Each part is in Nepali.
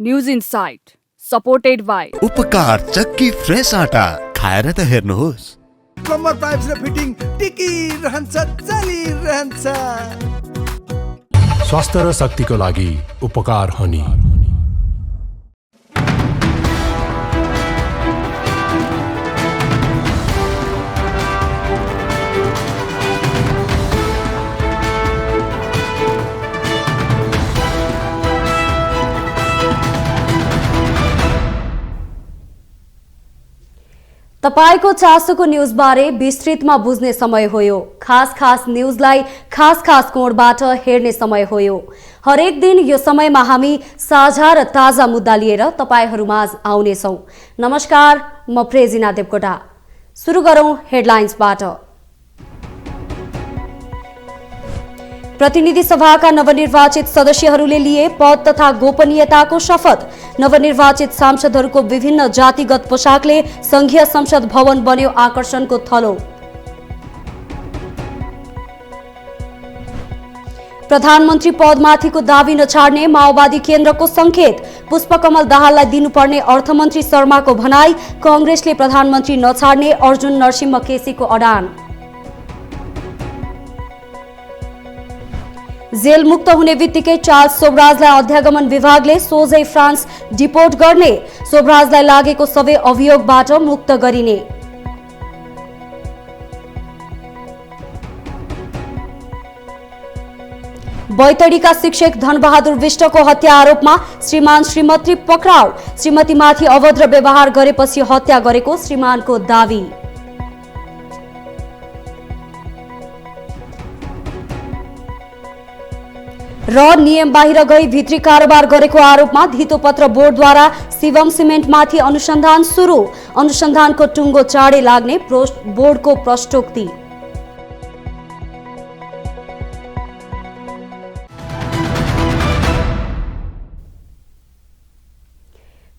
न्यूज इनसाइट सपोर्टेड बाई उपकार चक्की फ्रेश आटा खाएर त हेर्नुहोस्। प्लम्बर पाइप्स र फिटिङ टिकिरहन्छ चलिरहन्छ। स्वास्थ्य र शक्तिको लागि उपकार हनी। तपाईको चासोको न्यूजबारे विस्तृतमा बुझ्ने समय हो यो। खास न्यूजलाई खास कोणबाट हेर्ने समय हो यो। हरेक दिन यो समयमा हामी साझा र ताजा मुद्दा लिएर तपाईहरुमाझ आउनेछौं। नमस्कार, म प्रेजिना देवकोटा। सुरु गरौं हेडलाइन्सबाट। प्रतिनिधि सभाका नवनिर्वाचित सदस्यहरूले लिए पद तथा गोपनीयताको शपथ। नवनिर्वाचित सांसदहरूको विभिन्न जातिगत पोशाकले संघीय संसद भवन बन्यो आकर्षणको थलो। प्रधानमन्त्री पदमाथिको दावी नछाड्ने माओवादी केन्द्रको संकेत। पुष्पकमल दाहाललाई दिनुपर्ने अर्थमन्त्री शर्माको भनाई। कांग्रेसले प्रधानमन्त्री नछाड्ने अर्जुन नरसिंह केसीको अडान। जेल मुक्त हुने बित्तिकै चार्ल्स सोबराजलाई अध्यागमन विभागले सोझै फ्रान्स डिपोर्ट गर्ने। सोबराजलाई लागेको सबै अभियोगबाट मुक्त गरिने। बैतडीका शिक्षक धनबहादुर विष्टको हत्या आरोपमा श्रीमान श्रीमती पक्राउ। श्रीमतीमाथि अभद्र व्यवहार गरेपछि हत्या गरेको श्रीमानको दावी। र नियम बाहिर गई भित्री कारोबार गरेको आरोपमा धितोपत्र बोर्डद्वारा शिवम सिमेन्टमाथि अनुसन्धान सुरु। अनुसन्धानको टुङ्गो चाँडै लाग्ने बोर्डको प्रष्टोक्ति।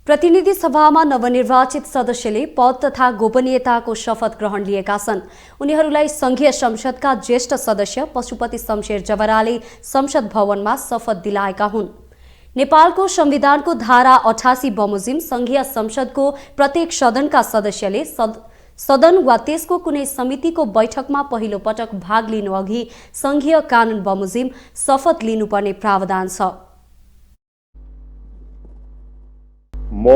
प्रतिनिधि सभामा नवनिर्वाचित सदस्यले पद तथा गोपनीयताको शपथ ग्रहण लिएका छन्। उनीहरूलाई संघीय संसदका ज्येष्ठ सदस्य पशुपति शमशेर जवराले संसद भवनमा शपथ दिलाएका हुन्। नेपालको संविधानको धारा 88 बमोजिम संघीय संसदको प्रत्येक सदनका सदस्यले सदन वा त्यसको कुनै समितिको बैठकमा पहिलो पटक भाग लिनु अघि संघीय कानून बमोजिम शपथ लिनुपर्ने प्रावधान छ। म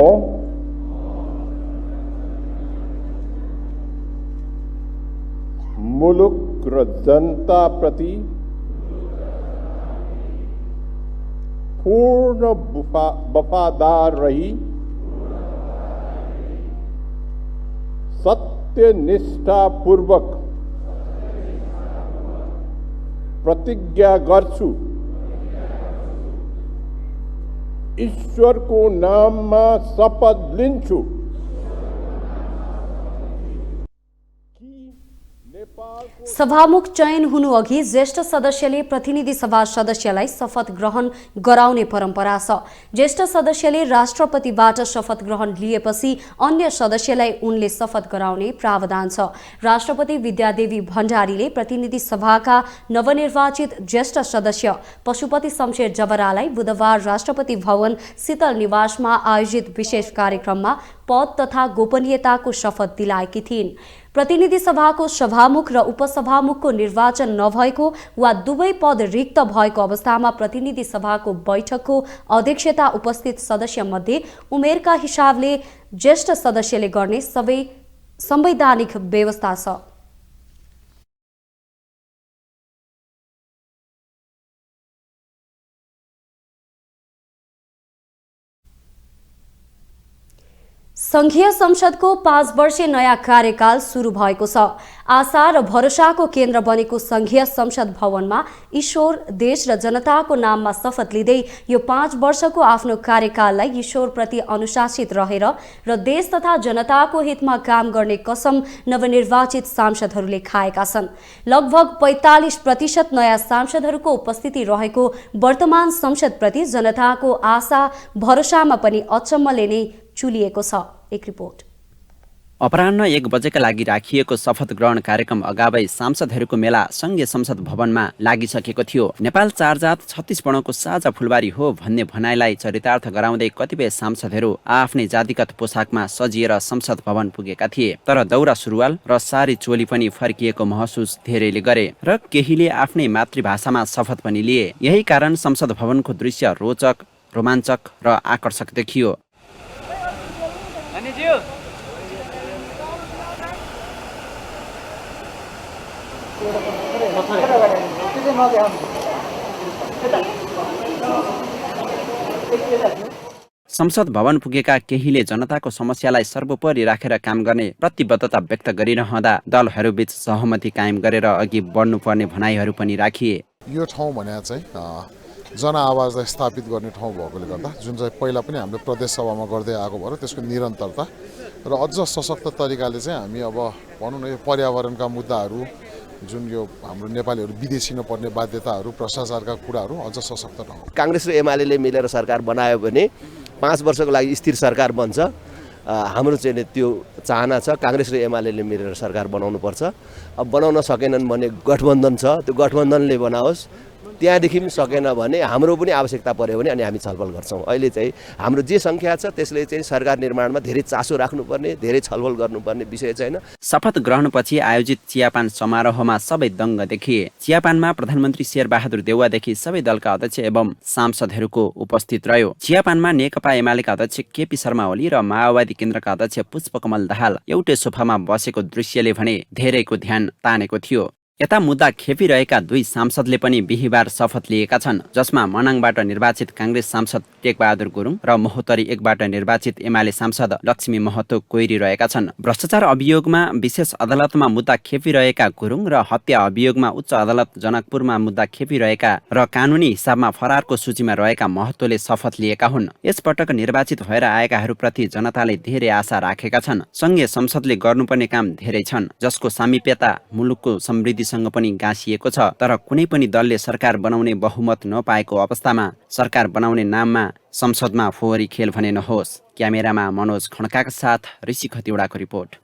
मुलुक र जनता प्रति पूर्ण वफादार रही सत्यनिष्ठापूर्वक प्रतिज्ञा गर्छु। ईश्वरको नाममा शपथ लिन्छु। सभामुख चयन हुनु अघि ज्येष्ठ सदस्यले प्रतिनिधि सभा सदस्यलाई शपथ ग्रहण गराउने परम्परा छ। ज्येष्ठ सदस्यले राष्ट्रपतिबाट शपथ ग्रहण लिएपछि अन्य सदस्यलाई उनले शपथ गराउने प्रावधान छ। राष्ट्रपति विद्यादेवी भण्डारीले प्रतिनिधि सभाका नवनिर्वाचित ज्येष्ठ सदस्य पशुपति शमशेर जवरालाई बुधबार राष्ट्रपति भवन शीतल निवासमा आयोजित विशेष कार्यक्रममा पद तथा गोपनीयताको शपथ दिलाएकी थिइन्। प्रतिनिधि सभाको सभामुख र उपसभामुखको निर्वाचन नभएको वा दुवै पद रिक्त भएको अवस्थामा प्रतिनिधि सभाको बैठकको अध्यक्षता उपस्थित सदस्य मध्ये उमेरका हिसाबले ज्येष्ठ सदस्यले गर्ने सबै संवैधानिक व्यवस्था छ। संघीय संसदको 5 वर्षीय नयाँ कार्यकाल सुरु भएको छ। आशा र भरोसाको केन्द्र बनेको संघीय संसद भवनमा ईश्वर, देश र जनताको नाममा शपथ लिँदै यो 5 वर्षको आफ्नो कार्यकाललाई ईश्वरप्रति अनुशासित रहेर र देश तथा जनताको हितमा काम गर्ने कसम नवनिर्वाचित सांसदहरूले खाएका छन्। लगभग 45% नयाँ सांसदहरूको उपस्थिति रहेको वर्तमान संसदप्रति जनताको आशा भरोसामा पनि अचम्मले नै चुलिएको छ। एक रिपोर्ट। अपराह्न 1 बजेका लागि राखिएको शपथ ग्रहण कार्यक्रम अगावै सांसदहरूको मेला सङ्घीय संसद भवनमा लागिसकेको थियो। नेपाल 4 जात 36 वर्णको साझा फुलबारी हो भन्ने भनाइलाई चरितार्थ गराउँदै कतिपय सांसदहरू आफ्नै जातिगत पोसाकमा सजिएर संसद भवन पुगेका थिए। तर दौरा सुरुवाल र सारी चोली पनि फर्किएको महसुस धेरैले गरे र केहीले आफ्नै मातृभाषामा शपथ पनि लिए। यही कारण संसद भवनको दृश्य रोचक, रोमाञ्चक र आकर्षक देखियो। संसद भवन पुगेका केहीले जनताको समस्यालाई सर्वोपरि राखेर काम गर्ने प्रतिबद्धता व्यक्त गरिरहँदा दलहरूबीच सहमति कायम गरेर अघि बढ्नुपर्ने भनाइहरू पनि राखिए। यो ठाउँ भने चाहिँ जनआवाजलाई स्थापित गर्ने ठाउँ भएकोले गर्दा जुन चाहिँ पहिला पनि हामीले प्रदेश सभामा गर्दै आएको भएर त्यसको निरन्तरता र अझ सशक्त तरिकाले चाहिँ हामी अब भनौँ न यो पर्यावरणका मुद्दाहरू, जुन यो हाम्रो नेपालीहरू विदेशी नपर्ने बाध्यताहरू, भ्रष्टाचारका कुराहरू अझ सशक्त ठाउँ। काङ्ग्रेस र एमाले मिलेर सरकार बनायो भने 5 वर्षको लागि स्थिर सरकार बन्छ। हाम्रो चाहिँ त्यो चाहना छ, काङ्ग्रेस र एमाले मिलेर सरकार बनाउनुपर्छ। अब बनाउन सकेनन् भने गठबन्धन छ, त्यो गठबन्धनले बनाओस्। त्यहाँदेखि पनि सकेन भने हाम्रो पनि आवश्यकता पर्यो भने अनि हामी छलफल गर्छौँ। अहिले चाहिँ हाम्रो जे सङ्ख्या छ त्यसले चाहिँ सरकार निर्माणमा धेरै चासो राख्नुपर्ने, धेरै छलफल गर्नुपर्ने विषय छैन। शपथ ग्रहणपछि आयोजित चियापान समारोहमा सबै दङ्ग देखिए। चियापानमा प्रधानमन्त्री शेरबहादुर देउवादेखि सबै दलका अध्यक्ष एवं सांसदहरूको उपस्थित रह्यो। चियापानमा नेकपा एमालेका अध्यक्ष केपी शर्मा ओली र माओवादी केन्द्रका अध्यक्ष पुष्पकमल दाहाल एउटै सोफामा बसेको दृश्यले भने धेरैको ध्यान तानेको थियो। यता मुद्दा खेपिरहेका 2 सांसदले पनि बिहिबार शपथ लिएका छन्, जसमा मनाङबाट निर्वाचित काङ्ग्रेस सांसद टेकबहादुर गुरुङ र महोत्तरी 1बाट निर्वाचित एमाले सांसद लक्ष्मी महतो कोइरिरहेका छन्। भ्रष्टाचार अभियोगमा विशेष अदालतमा मुद्दा खेपिरहेका गुरुङ र हत्या अभियोगमा उच्च अदालत जनकपुरमा मुद्दा खेपिरहेका र कानुनी हिसाबमा फरारको सूचीमा रहेका महतोले शपथ लिएका हुन्। यसपटक निर्वाचित भएर आएकाहरूप्रति जनताले धेरै आशा राखेका छन्। सङ्घीय संसदले गर्नुपर्ने काम धेरै छन्, जसको सामिप्यता मुलुकको समृद्धि सँग पनि गाँसिएको छ। तर कुनै पनि दलले सरकार बनाउने बहुमत नपाएको अवस्थामा सरकार बनाउने नाममा संसदमा फोहोरी खेल भने नहोस्। क्यामेरामा मनोज खड्काका साथ ऋषि खतिवडाको रिपोर्ट।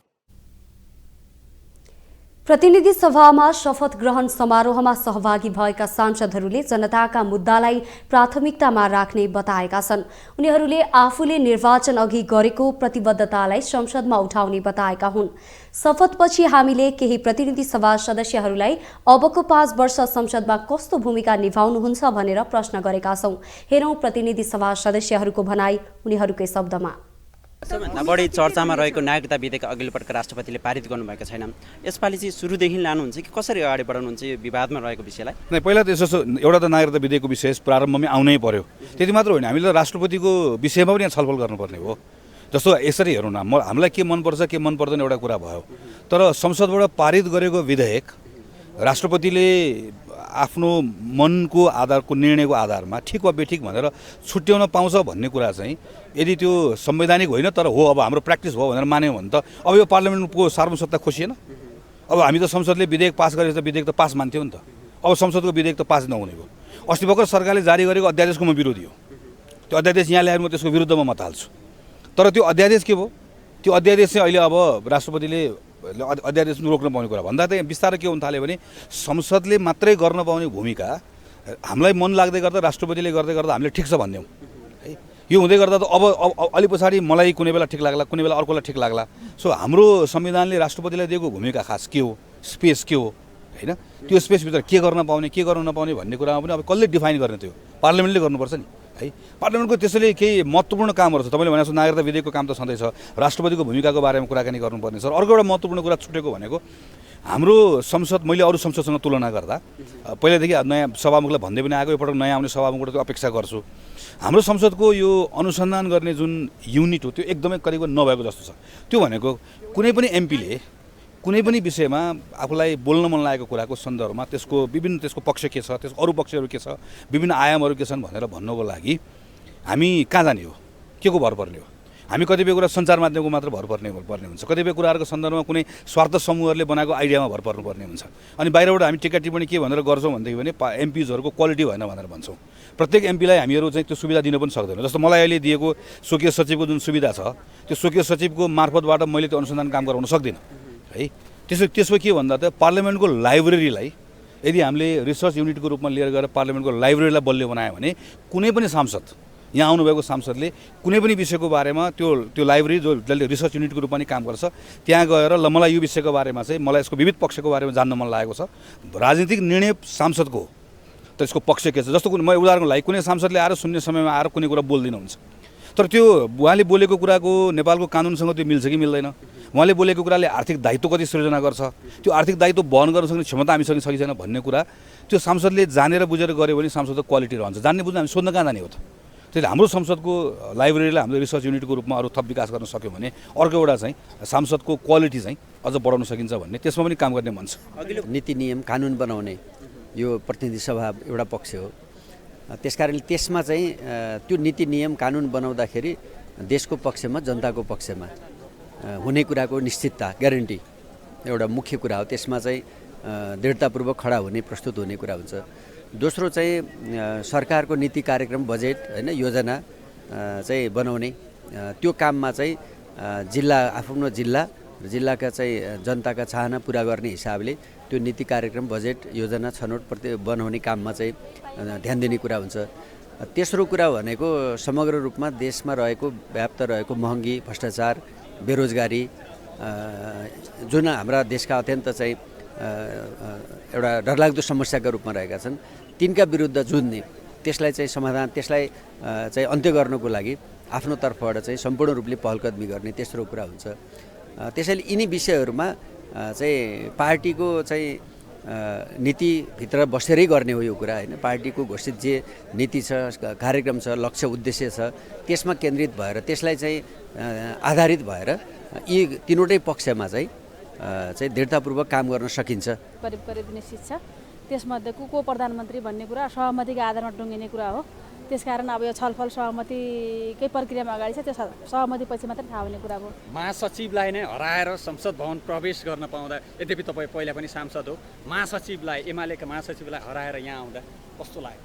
प्रतिनिधि सभामा शपथ ग्रहण समारोहमा सहभागी भएका सांसदहरूले जनताका मुद्दालाई प्राथमिकतामा राख्ने बताएका छन्। उनीहरूले आफूले निर्वाचन अघि गरेको प्रतिबद्धतालाई संसदमा उठाउने बताएका हुन्। शपथपछि हामीले केही प्रतिनिधि सभा सदस्यहरूलाई अबको 5 वर्ष संसदमा कस्तो भूमिका निभाउनुहुन्छ भनेर प्रश्न गरेका छौं। हेरौं प्रतिनिधि सभा सदस्यहरूको भनाई उनीहरूकै शब्दमा। सबभन्दा बढी चर्चामा रहेको नागरिकता विधेयक अघिल्लो पटक राष्ट्रपतिले पारित गर्नुभएको छैन। यसपालि चाहिँ सुरुदेखि लानुहुन्छ कि कसरी अगाडि बढाउनुहुन्छ यो विवादमा रहेको विषयलाई? नै पहिला त यसो एउटा त नागरिकता विधेयकको विषय प्रारम्भमै आउनै पर्यो। त्यति मात्र होइन, हामीले त राष्ट्रपतिको विषयमा पनि यहाँ छलफल गर्नुपर्ने हो। जस्तो यसरी हेरौँ न, हामीलाई के मनपर्छ के मन पर्दैन एउटा कुरा भयो, तर संसदबाट पारित गरेको विधेयक राष्ट्रपतिले आफ्नो मनको आधारको निर्णयको आधारमा ठिक वा बेठिक भनेर छुट्याउन पाउँछ भन्ने कुरा चाहिँ यदि त्यो संवैधानिक होइन तर हो, अब हाम्रो प्र्याक्टिस भयो भनेर मान्यौँ भने त अब यो पार्लियामेन्टको सार्वसत्ता खोसिएन। अब हामी त संसदले विधेयक पास गरेर त विधेयक त पास मान्थ्यौँ नि त। अब संसदको विधेयक त पास नहुने भयो। अस्ति भर्खर सरकारले जारी गरेको अध्यादेशको म विरोधी हो। त्यो अध्यादेश यहाँ ल्याएर म त्यसको विरुद्धमा मत हाल्छु। तर त्यो अध्यादेश के भयो? त्यो अध्यादेश चाहिँ अहिले अब राष्ट्रपतिले अध्यादेश रोक्न पाउने कुरा भन्दा त बिस्तारै के हुन थाल्यो भने संसदले मात्रै गर्न पाउने भूमिका हामीलाई मन लाग्दै गर्दा राष्ट्रपतिले गर्दै गर्दा हामीले ठिक छ भन्यौँ है। यो हुँदै गर्दा त अब अलि पछाडि मलाई कुनै बेला ठिक लाग्ला, कुनै बेला अर्कोलाई ठिक लाग्ला। सो हाम्रो संविधानले राष्ट्रपतिलाई दिएको भूमिका खास के हो, स्पेस के हो होइन, त्यो स्पेसभित्र के गर्न पाउने के गर्न नपाउने भन्ने कुरामा पनि अब कसले डिफाइन गर्ने? त्यो पार्लियामेन्टले गर्नुपर्छ नि है। पार्लियामेन्टको त्यसैले केही महत्त्वपूर्ण कामहरू छ। तपाईँले भनेको नागरिकता विधेयकको काम त सधैँ छ, राष्ट्रपतिको भूमिकाको बारेमा कुराकानी गर्नुपर्ने छ। अर्को एउटा महत्त्वपूर्ण कुरा छुटेको भनेको हाम्रो संसद, मैले अरू संसदसँग तुलना गर्दा पहिलादेखि नयाँ सभामुखलाई भन्दै पनि आएको, एकपटक नयाँ आउने सभामुखबाट त्यो अपेक्षा गर्छु। हाम्रो संसदको यो अनुसन्धान गर्ने जुन युनिट हो त्यो एकदमै करिब नभएको जस्तो छ। त्यो भनेको कुनै पनि एमपीले कुनै पनि विषयमा आफूलाई बोल्न मन लागेको कुराको सन्दर्भमा त्यसको पक्ष के छ, त्यसको अरू पक्षहरू के छ, विभिन्न आयामहरू के छन् भनेर भन्नको लागि हामी कहाँ जाने हो, के को भर पर्ने हो? हामी कतिपय कुरा सञ्चार माध्यमको मात्र भर पर्ने हुन्छ, कतिपय कुराहरूको सन्दर्भमा कुनै स्वार्थ समूहहरूले बनाएको आइडियामा भर पर्नुपर्ने हुन्छ। अनि बाहिरबाट हामी टिका टिप्पणी के भनेर गर्छौँ भनेदेखि भने एमपिजहरूको क्वालिटी भएन भनेर भन्छौँ। प्रत्येक एमपीलाई हामीहरू चाहिँ त्यो सुविधा दिन पनि सक्दैनौँ। जस्तो मलाई अहिले दिएको स्वकीय सचिवको जुन सुविधा छ त्यो स्वकीय सचिवको मार्फतबाट मैले त्यो अनुसन्धान काम गराउन सक्दिनँ है। त्यसो के भन्दा त पार्लियामेन्टको लाइब्रेरीलाई यदि हामीले रिसर्च युनिटको रूपमा लिएर गएर पार्लियामेन्टको लाइब्रेरीलाई बलियो बनायो भने कुनै पनि सांसद, यहाँ आउनुभएको सांसदले कुनै पनि विषयको बारेमा त्यो लाइब्रेरी जो जसले रिसर्च युनिटको रूपमा नि काम गर्छ त्यहाँ गएर ल मलाई यो विषयको बारेमा चाहिँ मलाई यसको विविध पक्षको बारेमा जान्न मन लागेको छ, राजनीतिक निर्णय सांसदको त यसको पक्ष के छ। जस्तो म उदाहरणको लागि कुनै सांसदले आएर सुन्ने समयमा आएर कुनै कुरा बोल्दिनुहुन्छ, तर त्यो उहाँले बोलेको कुराको नेपालको कानुनसँग त्यो मिल्छ कि मिल्दैन, उहाँले बोलेको कुराले आर्थिक दायित्व कति सृजना गर्छ, त्यो आर्थिक दायित्व वहन गर्न सक्ने क्षमता हामीसँग छ कि छैन भन्ने कुरा त्यो सांसदले जानेर बुझेर गऱ्यो भने सांसदको क्वालिटी रहन्छ। जान्ने बुझ्ने हामी सोध्न कहाँ जाने हो त। त्यसले हाम्रो संसदको लाइब्रेरीलाई हामीले रिसर्च युनिटको रूपमा अरू थप विकास गर्न सक्यौँ भने अर्को एउटा चाहिँ सांसदको क्वालिटी चाहिँ अझ बढाउन सकिन्छ भन्ने त्यसमा पनि काम गर्ने मन छ। नीति नियम कानुन बनाउने यो प्रतिनिधि सभा एउटा पक्ष हो। त्यसकारणले त्यसमा चाहिँ त्यो नीति नियम कानुन बनाउँदाखेरि देशको पक्षमा जनताको पक्षमा हुने कुराको निश्चितता ग्यारेन्टी एउटा मुख्य कुरा हो। त्यसमा चाहिँ दृढतापूर्वक खडा हुने प्रस्तुत हुने कुरा हुन्छ। दोस्रो चाहिँ सरकारको नीति कार्यक्रम बजेट हैन योजना चाहिँ बनाउने त्यो काममा चाहिँ जिल्ला आफ्नो जिल्लाका चाहिँ जनताका चाहना पुरा गर्ने हिसाबले त्यो नीति कार्यक्रम बजेट योजना छनौट बनाउने काममा चाहिँ ध्यान दिने कुरा हुन्छ। तेस्रो कुरा भनेको समग्र रूपमा देशमा रहेको व्याप्त रहेको महँगी, भ्रष्टाचार, बेरोजगारी जुन हाम्रा देशका अत्यन्त चाहिँ एउटा डरलाग्दो समस्याका रूपमा रहेका छन् तिनका विरुद्ध जुझ्ने त्यसलाई चाहिँ समाधान त्यसलाई चाहिँ अन्त्य गर्नको लागि आफ्नो तर्फबाट चाहिँ सम्पूर्ण रूपले पहलकदमी गर्ने तेस्रो कुरा हुन्छ। त्यसैले यिनी विषयहरूमा चाहिँ पार्टीको चाहिँ नीतिभित्र बसेरै गर्ने हो यो कुरा हैन। पार्टीको घोषित जे नीति छ, कार्यक्रम छ, लक्ष्य उद्देश्य छ त्यसमा केन्द्रित भएर त्यसलाई चाहिँ आधारित भएर यी तीनवटै पक्षमा चाहिँ दृढतापूर्वक काम गर्न सकिन्छ। करिब निश्चित छ। त्यसमध्ये को प्रधानमन्त्री भन्ने कुरा सहमतिको आधारमा टुङ्गिने कुरा हो। त्यसकारण अब यो छलफल सहमतिकै प्रक्रियामा अगाडि छ, त्यो सहमतिपछि मात्रै थाहा हुने कुरा हो। महासचिवलाई नै हराएर संसद भवन प्रवेश गर्न पाउँदा, यद्यपि तपाईँ पहिला पनि सांसद हो, महासचिवलाई एमालेका महासचिवलाई हराएर यहाँ आउँदा कस्तो लाग्यो?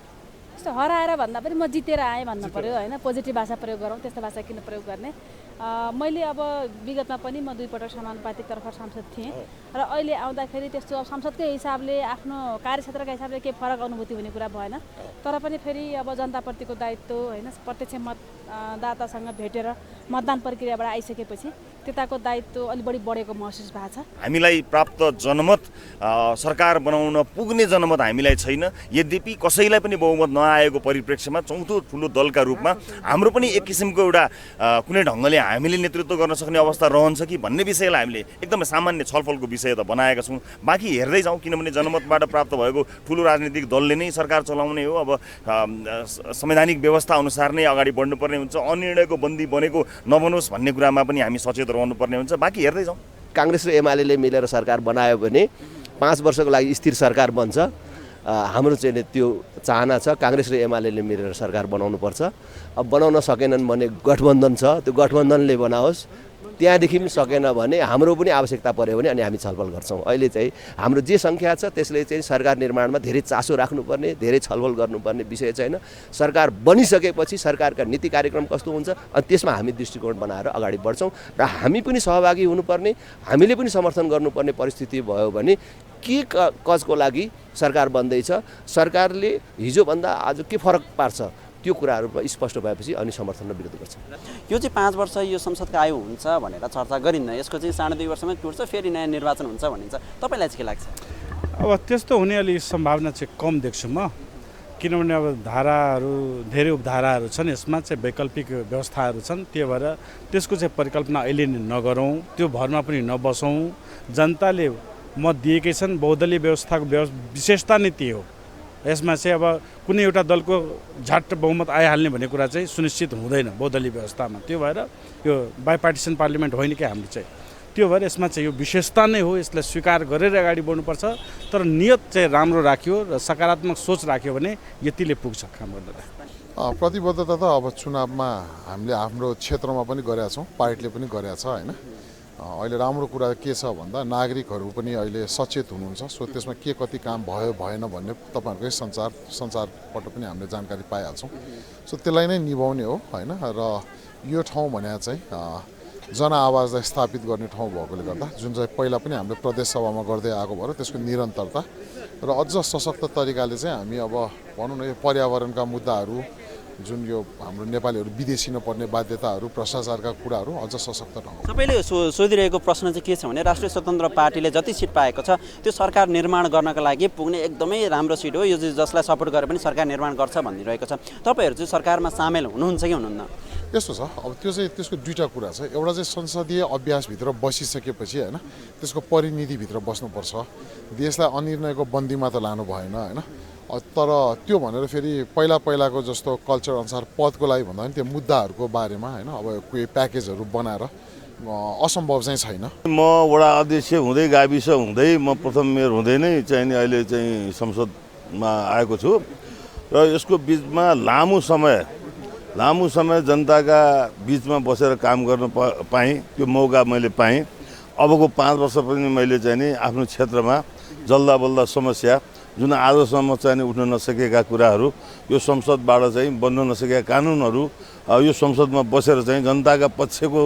त्यस्तो हराएर भन्दा पनि म जितेर आएँ भन्नु पर्यो होइन। पोजिटिभ भाषा प्रयोग गरौँ, त्यस्तो भाषा किन प्रयोग गर्ने। मैले अब विगतमा पनि म 2 पटक समानुपातिकतर्फ सांसद थिएँ र अहिले आउँदाखेरि त्यस्तो अब संसदकै हिसाबले आफ्नो कार्यक्षेत्रका हिसाबले केही फरक अनुभूति हुने कुरा भएन। तर पनि फेरि अब जनताप्रतिको दायित्व होइन, प्रत्यक्ष मतदातासँग भेटेर मतदान प्रक्रियाबाट आइसकेपछि त्यताको दायित्व अलि बढी बढेको महसुस भएको छ। हामीलाई प्राप्त जनमत सरकार बनाउन पुग्ने जनमत हामीलाई छैन। यद्यपि कसैलाई पनि बहुमत नआएको परिप्रेक्ष्यमा चौथो ठुलो दलका रूपमा हाम्रो पनि एक किसिमको एउटा कुनै ढङ्गले हामीले नेतृत्व गर्न सक्ने अवस्था रहन्छ कि भन्ने विषयलाई हामीले एकदमै सामान्य छलफलको विषय त बनाएका छौँ। बाँकी हेर्दै जाउँ, किनभने जनमतबाट प्राप्त भएको ठुलो राजनीतिक दलले नै सरकार चलाउने हो। अब संवैधानिक व्यवस्था अनुसार नै अगाडि बढ्नुपर्ने हुन्छ। अनिर्णयको बन्दी बनेको नबनोस् भन्ने कुरामा पनि हामी सचेत रहनुपर्ने हुन्छ। बाँकी हेर्दै जाउँ। काङ्ग्रेस र एमाले मिलेर सरकार बनायो भने 5 वर्षको लागि स्थिर सरकार बन्छ। हाम्रो चाहिँ त्यो चाहना छ। काङ्ग्रेस र एमाले मिलेर सरकार बनाउनुपर्छ। अब बनाउन सकेनन् भने गठबन्धन छ, त्यो गठबन्धनले बनाओस्। त्यहाँदेखि पनि सकेन भने हाम्रो पनि आवश्यकता पर्यो भने अनि हामी छलफल गर्छौँ। अहिले चाहिँ हाम्रो जे सङ्ख्या छ त्यसले चाहिँ सरकार निर्माणमा धेरै चासो राख्नुपर्ने, धेरै छलफल गर्नुपर्ने विषय छैन। सरकार बनिसकेपछि सरकारका नीति कार्यक्रम कस्तो हुन्छ अनि त्यसमा हामी दृष्टिकोण बनाएर अगाडि बढ्छौँ र हामी पनि सहभागी हुनुपर्ने, हामीले पनि समर्थन गर्नुपर्ने परिस्थिति भयो भने के कजको लागि सरकार बन्दैछ, सरकारले हिजोभन्दा आज के फरक पार्छ, त्यो कुराहरूमा स्पष्ट भएपछि अनि समर्थन र विरोध गर्छ। यो चाहिँ 5 वर्ष यो संसदको आयु हुन्छ भनेर चर्चा गरिन्न। यसको चाहिँ 2.5 वर्षमै टुट्छ, फेरि नयाँ निर्वाचन हुन्छ भनिन्छ। तपाईँलाई चाहिँ के लाग्छ? अब त्यस्तो हुने अलि सम्भावना चाहिँ कम देख्छु म, किनभने अब धाराहरू धेरै उपधाराहरू छन्, यसमा चाहिँ वैकल्पिक व्यवस्थाहरू छन्। त्यो भएर त्यसको चाहिँ परिकल्पना अहिले नै नगरौँ, त्यो भरमा पनि नबसौँ। जनताले मत दिएकै छन्, बहुदलीय व्यवस्थाको विशेषता नै त्यो हो। यसमा चाहिँ अब कुनै एउटा दलको झट्ट बहुमत आइहाल्ने भन्ने कुरा चाहिँ सुनिश्चित हुँदैन बहुदलीय व्यवस्थामा। त्यो भएर यो बाइपार्टिसन पार्लियामेन्ट होइन कि हाम्रो चाहिँ, त्यो भएर यसमा चाहिँ यो विशेषता नै हो। यसलाई स्वीकार गरेर अगाडि बढ्नुपर्छ, तर नियत चाहिँ राम्रो राख्यो र सकारात्मक सोच राख्यो भने यतिले पुग्छ काम गर्नलाई। प्रतिबद्धता त अब चुनावमा हामीले हाम्रो क्षेत्रमा पनि गरेका छौँ, पार्टीले पनि गरेका छ होइन। अहिले राम्रो कुरा के छ भन्दा नागरिकहरू पनि अहिले सचेत हुनुहुन्छ। सो त्यसमा के कति काम भयो भएन भन्ने तपाईँहरूकै सञ्चारबाट पनि हामीले जानकारी पाइहाल्छौँ। सो त्यसलाई नै निभाउने हो होइन। र यो ठाउँ भने चाहिँ जनआवाजलाई स्थापित गर्ने ठाउँ भएकोले गर्दा जुन चाहिँ पहिला पनि हामीले प्रदेश सभामा गर्दै आएको भएर त्यसको निरन्तरता र अझ सशक्त तरिकाले चाहिँ हामी अब भनौँ न यो पर्यावरणका मुद्दाहरू जुन यो हाम्रो नेपालीहरू विदेशी नपर्ने बाध्यताहरू भ्रष्टाचारका कुराहरू अझ सशक्त ठाउँ। सबैले सोधिरहेको प्रश्न चाहिँ के छ भने राष्ट्रिय स्वतन्त्र पार्टीले जति सिट पाएको छ त्यो सरकार निर्माण गर्नका लागि पुग्ने एकदमै राम्रो सिट हो, यो जसलाई सपोर्ट गरेर पनि सरकार निर्माण गर्छ भनिरहेको छ। तपाईँहरू चाहिँ सरकारमा सामेल हुनुहुन्छ कि हुनुहुन्न? यस्तो छ, अब त्यो चाहिँ त्यसको दुईवटा कुरा छ। एउटा चाहिँ संसदीय अभ्यासभित्र बसिसकेपछि होइन त्यसको परिनिधिभित्र बस्नुपर्छ। देशलाई अनिर्णयको बन्दीमा त लानु भएन होइन। तर त्यो भनेर फेरि पहिलाको जस्तो कल्चर अनुसार पदको लागि भन्दा पनि त्यो मुद्दाहरूको बारेमा होइन अब कोही प्याकेजहरू बनाएर असम्भव चाहिँ छैन। म वडा अध्यक्ष हुँदै गाविस हुँदै म प्रथम मेयर हुँदै नै चाहिँ नि अहिले चाहिँ संसदमा आएको छु र यसको बिचमा लामो समय जनताका बिचमा बसेर काम गर्न पाएँ, त्यो मौका मैले पाएँ। अबको 5 वर्ष पनि मैले चाहिँ नि आफ्नो क्षेत्रमा जल्दा बल्दा समस्या जुन आजसम्म चाहिँ उठ्न नसकेका कुराहरू, यो संसदबाट चाहिँ बन्न नसकेका कानुनहरू यो संसदमा बसेर चाहिँ जनताका पक्षको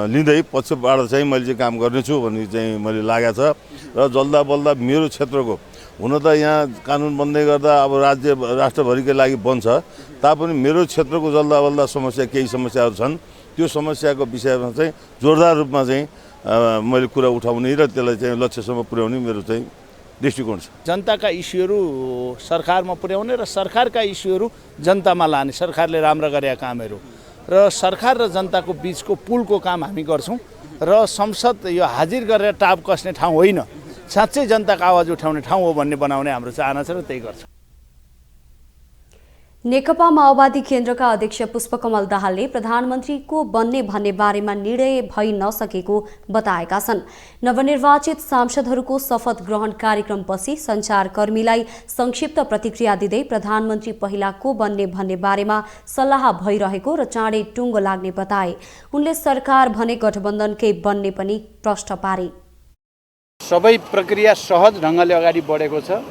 लिँदै पक्षबाट चाहिँ मैले चाहिँ काम गर्नेछु भन्ने चाहिँ मैले लागेको छ। र जल्दा बल्दा मेरो क्षेत्रको हुन त यहाँ कानुन बन्दै गर्दा अब राष्ट्रभरिकै लागि बन्छ तापनि मेरो क्षेत्रको जल्दा बल्दा केही समस्याहरू छन्। त्यो समस्याको विषयमा चाहिँ जोरदार रूपमा चाहिँ मैले कुरा उठाउने र त्यसलाई चाहिँ लक्ष्यसम्म पुर्याउने मेरो चाहिँ दृष्टिकोण छ। जनताका इस्युहरू सरकारमा पुर्याउने र सरकारका इस्युहरू जनतामा लाने सरकारले राम्रो गरेका कामहरू र सरकार र जनताको बिचको पुलको काम हामी गर्छौँ। र संसद यो हाजिर गरेर टाप कस्ने ठाउँ होइन, साँच्चै जनताको आवाज उठाउने ठाउँ हो भन्ने बनाउने हाम्रो चाहना छ र त्यही गर्छ। नेकपा माओवादी केन्द्रका अध्यक्ष पुष्पकमल दाहालले प्रधानमन्त्री को बन्ने भन्ने बारेमा निर्णय भइ नसकेको बताएका छन्। नवनिर्वाचित सांसदहरूको शपथ ग्रहण कार्यक्रमपछि सञ्चारकर्मीलाई संक्षिप्त प्रतिक्रिया दिँदै प्रधानमन्त्री पहिला को बन्ने भन्ने बारेमा सल्लाह भइरहेको र चाँडै टुङ्गो लाग्ने बताए। उनले सरकार भने गठबन्धनकै बन्ने पनि प्रश्न पारे। सबै प्रक्रिया सहज ढङ्गले अगाडि बढेको छ।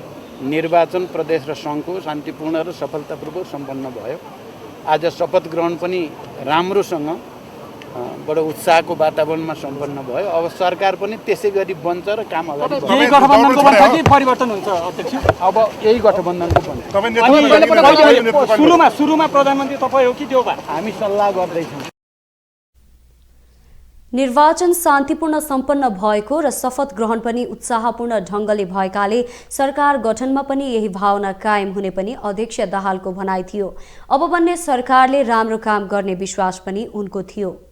निर्वाचन प्रदेश र सङ्घको शान्तिपूर्ण र सफलतापूर्वक सम्पन्न भयो। आज शपथ ग्रहण पनि राम्रोसँग बडो उत्साहको वातावरणमा सम्पन्न भयो। अब सरकार पनि त्यसै गरी बन्छ र काम अगाडि बढ्छ। यही गठबन्धनको बन्छ कि परिवर्तन हुन्छ अध्यक्ष? अब यही गठबन्धनको बन्छ। सुरुमा प्रधानमन्त्री तपाईँ हो कि त्यो हामी सल्लाह गर्दैछौँ। निर्वाचन शान्तिपूर्ण सम्पन्न भएको र शपथ ग्रहण पनि उत्साहपूर्ण ढङ्गले भएकाले सरकार गठनमा पनि यही भावना कायम हुने पनि अध्यक्ष दाहालको भनाइ थियो। अब बन्ने सरकारले राम्रो काम गर्ने विश्वास पनि उनको थियो।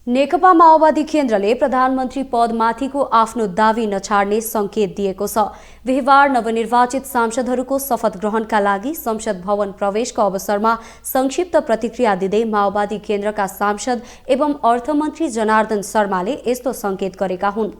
नेकपा माओवादी केन्द्रले प्रधानमन्त्री पदमाथिको आफ्नो दावी नछाड्ने संकेत दिएको छ। बिहीबार नवनिर्वाचित सांसदहरूको शपथ ग्रहणका लागि संसद भवन प्रवेशको अवसरमा संक्षिप्त प्रतिक्रिया दिँदै माओवादी केन्द्रका सांसद एवं अर्थमन्त्री जनार्दन शर्माले यस्तो संकेत गरेका हुन्।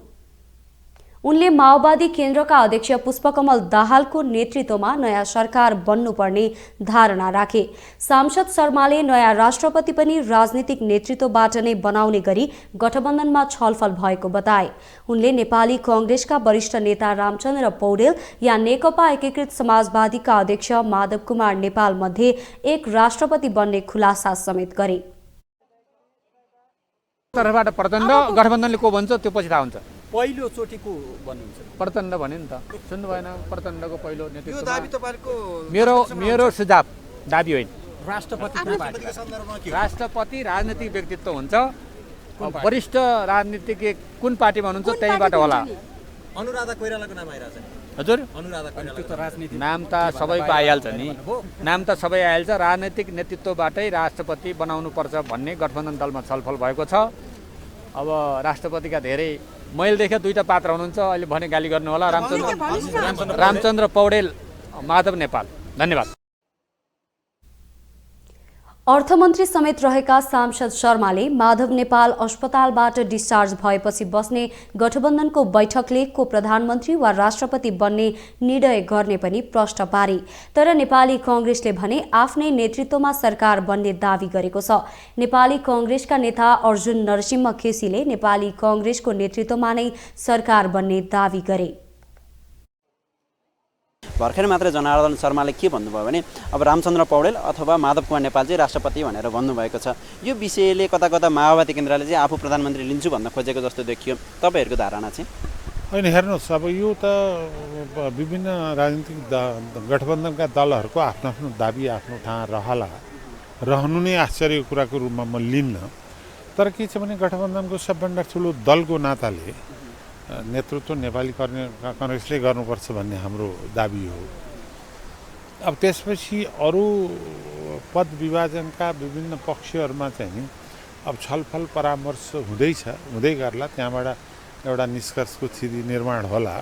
उनले माओवादी केन्द्रका अध्यक्ष पुष्पकमल दाहालको नेतृत्वमा नयाँ सरकार बन्नुपर्ने धारणा राखे। सांसद शर्माले नयाँ राष्ट्रपति पनि राजनीतिक नेतृत्वबाट नै बनाउने गरी गठबन्धनमा छलफल भएको बताए। उनले नेपाली कांग्रेसका वरिष्ठ नेता रामचन्द्र पौडेल या नेकपा एकीकृत समाजवादीका अध्यक्ष माधव कुमार नेपाल मध्ये एक राष्ट्रपति बन्ने खुलासा समेत गरे। तर्फबाट प्रचण्ड गठबन्धनले को भन्छ त्यो पछि थाहा हुन्छ। पहिलो चोटिको भन्नुहुन्छ प्रचण्ड भने नि त सुन्नु भएन? प्रचण्डको पहिलो नेतृत्व यो दाबी तपाईहरुको मेरो सुझाव दाबी होइन। राष्ट्रपति राजनीतिक व्यक्तित्व हुन्छ। वरिष्ठ राजनीतिक कुन पार्टीमा हुनुहुन्छ त्यहीबाट होला। अनुराधा कोइरालाको नाम आइराछ। हजुर अनुराधा कोइराला त्यो त राजनीति नाम त सबैको आइहाल्छ नि। नाम त सबै आइहाल्छ। राजनीतिक नेतृत्वबाटै राष्ट्रपति बनाउनु पर्छ भन्ने गठबन्धन दलमा छलफल भएको छ। अब राष्ट्रपतिका धेरै मैले देखेँ दुईटा पात्र हुनुहुन्छ। अहिले भने गाली गर्नु होला। रामचन्द्र पौडेल, माधव नेपाल। धन्यवाद। अर्थमन्त्री समेत रहेका सांसद शर्माले माधव नेपाल अस्पतालबाट डिस्चार्ज भएपछि बस्ने गठबन्धनको बैठकले को प्रधानमन्त्री वा राष्ट्रपति बन्ने निर्णय गर्ने पनि प्रश्न पारे। तर नेपाली कांग्रेसले भने आफ्नै नेतृत्वमा सरकार बन्ने दावी गरेको छ। नेपाली कांग्रेसका नेता अर्जुन नरसिंह केसीले नेपाली कांग्रेसको नेतृत्वमा नै सरकार बन्ने दावी गरे। भर्खर मात्र जनार्दन शर्माले के भन्नुभयो भने अब रामचन्द्र पौडेल अथवा माधव कुमार नेपाल चाहिँ राष्ट्रपति भनेर भन्नुभएको छ। यो विषयले कता कता माओवादी केन्द्रले चाहिँ आफू प्रधानमन्त्री लिन्छु भन्न खोजेको जस्तो देखियो। तपाईँहरूको धारणा चाहिँ? होइन, हेर्नुहोस्, अब यो त विभिन्न राजनीतिक गठबन्धनका दलहरूको आफ्नो आफ्नो दाबी आफ्नो ठाउँ रहनु नै आश्चर्यको कुराको रूपमा म लिन्न। तर के छ भने गठबन्धनको सबभन्दा ठुलो दलको नाताले नेतृत्व नेपाली कांग्रेसले गर्नुपर्छ भन्ने हाम्रो दाबी हो। अब त्यसपछि अरू पद विभाजनका विभिन्न पक्षहरूमा चाहिँ अब छलफल परामर्श हुँदै गर्ला, त्यहाँबाट एउटा निष्कर्षको स्थिति निर्माण होला।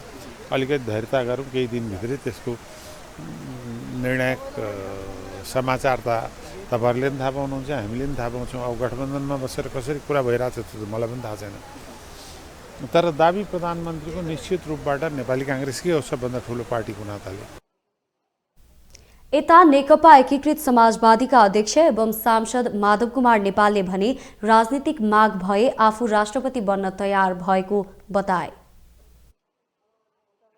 अलिकति धैर्यता गरौँ, केही दिनभित्रै त्यसको निर्णायक समाचार त तपाईँहरूले पनि थाहा पाउनुहुन्छ, हामीले पनि थाहा पाउँछौँ। अब गठबन्धनमा बसेर कसरी कुरा भइरहेछ त्यो मलाई पनि थाहा छैन। तर दाबी प्रधानमन्त्रीको निश्चित रूपबाट नेपाली कांग्रेसकै हो, सबभन्दा ठुलो पार्टीको नाताले। यता नेकपा एकीकृत समाजवादीका अध्यक्ष एवं सांसद माधव कुमार नेपालले भने राजनीतिक माग भए आफू राष्ट्रपति बन्न तयार भएको बताए।